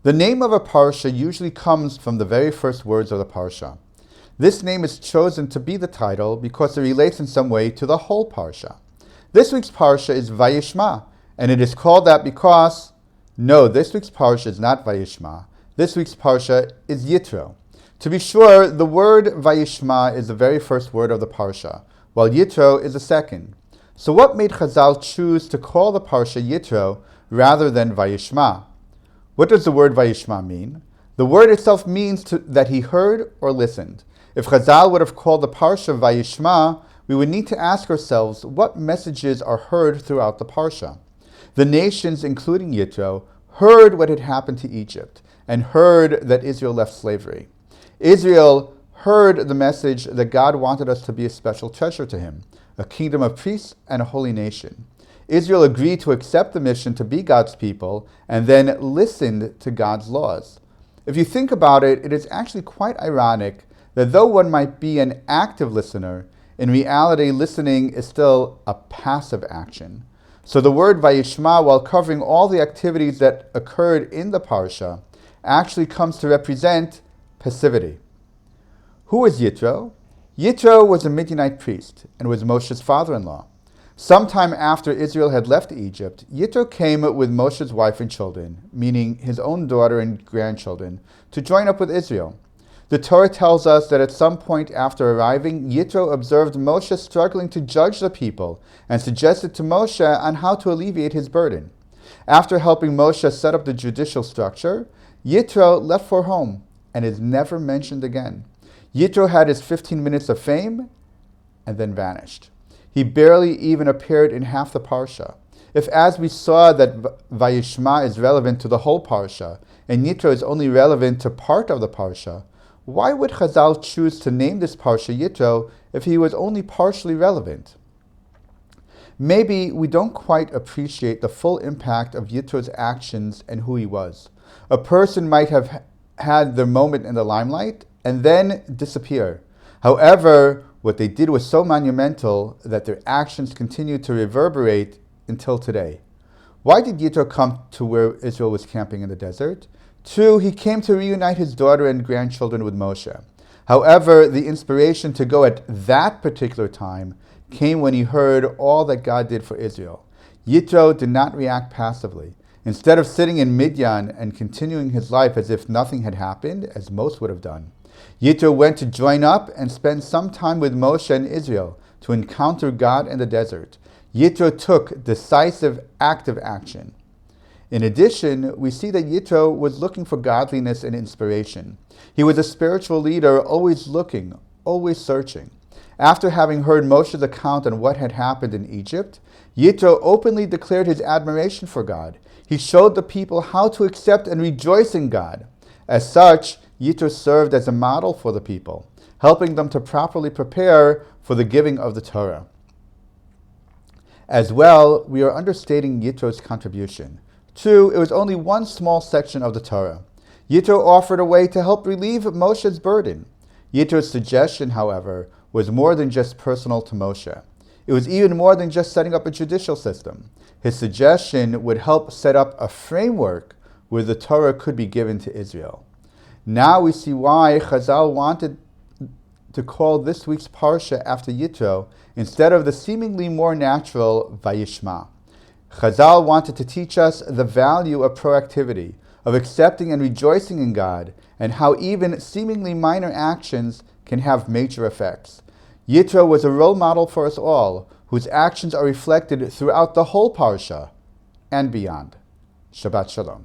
The name of a parsha usually comes from the very first words of the parsha. This name is chosen to be the title because it relates in some way to the whole parsha. This week's parsha is Vayishma, and it is called that because, no, this week's parsha is not Vayishma. This week's parsha is Yitro. To be sure, the word Vayishma is the very first word of the parsha, while Yitro is the second. So what made Chazal choose to call the parsha Yitro rather than Vayishma? What does the word Vayishma mean? The word itself means that he heard or listened. If Chazal would have called the parsha Vayishma, we would need to ask ourselves what messages are heard throughout the parsha. The nations, including Yitro, heard what had happened to Egypt and heard that Israel left slavery. Israel heard the message that God wanted us to be a special treasure to him, a kingdom of priests and a holy nation. Israel agreed to accept the mission to be God's people and then listened to God's laws. If you think about it, it is actually quite ironic that though one might be an active listener, in reality listening is still a passive action. So the word Vayishma, while covering all the activities that occurred in the parsha, actually comes to represent passivity. Who is Yitro? Yitro was a Midianite priest and was Moshe's father-in-law. Sometime after Israel had left Egypt, Yitro came with Moshe's wife and children, meaning his own daughter and grandchildren, to join up with Israel. The Torah tells us that at some point after arriving, Yitro observed Moshe struggling to judge the people and suggested to Moshe on how to alleviate his burden. After helping Moshe set up the judicial structure, Yitro left for home and is never mentioned again. Yitro had his 15 minutes of fame and then vanished. He barely even appeared in half the parsha. If, as we saw, that Vayishma is relevant to the whole parsha, and Yitro is only relevant to part of the parsha, why would Chazal choose to name this parsha Yitro if he was only partially relevant? Maybe we don't quite appreciate the full impact of Yitro's actions and who he was. A person might have had their moment in the limelight and then disappear. However, what they did was so monumental that their actions continue to reverberate until today. Why did Yitro come to where Israel was camping in the desert? True, he came to reunite his daughter and grandchildren with Moshe. However, the inspiration to go at that particular time came when he heard all that God did for Israel. Yitro did not react passively. Instead of sitting in Midian and continuing his life as if nothing had happened, as most would have done, Yitro went to join up and spend some time with Moshe and Israel to encounter God in the desert. Yitro took decisive, active action. In addition, we see that Yitro was looking for godliness and inspiration. He was a spiritual leader, always looking, always searching. After having heard Moshe's account on what had happened in Egypt, Yitro openly declared his admiration for God. He showed the people how to accept and rejoice in God. As such, Yitro served as a model for the people, helping them to properly prepare for the giving of the Torah. As well, we are understating Yitro's contribution. True, it was only one small section of the Torah. Yitro offered a way to help relieve Moshe's burden. Yitro's suggestion, however, was more than just personal to Moshe. It was even more than just setting up a judicial system. His suggestion would help set up a framework where the Torah could be given to Israel. Now we see why Chazal wanted to call this week's parsha after Yitro instead of the seemingly more natural Vayishma. Chazal wanted to teach us the value of proactivity, of accepting and rejoicing in God, and how even seemingly minor actions can have major effects. Yitro was a role model for us all, whose actions are reflected throughout the whole parsha and beyond. Shabbat Shalom.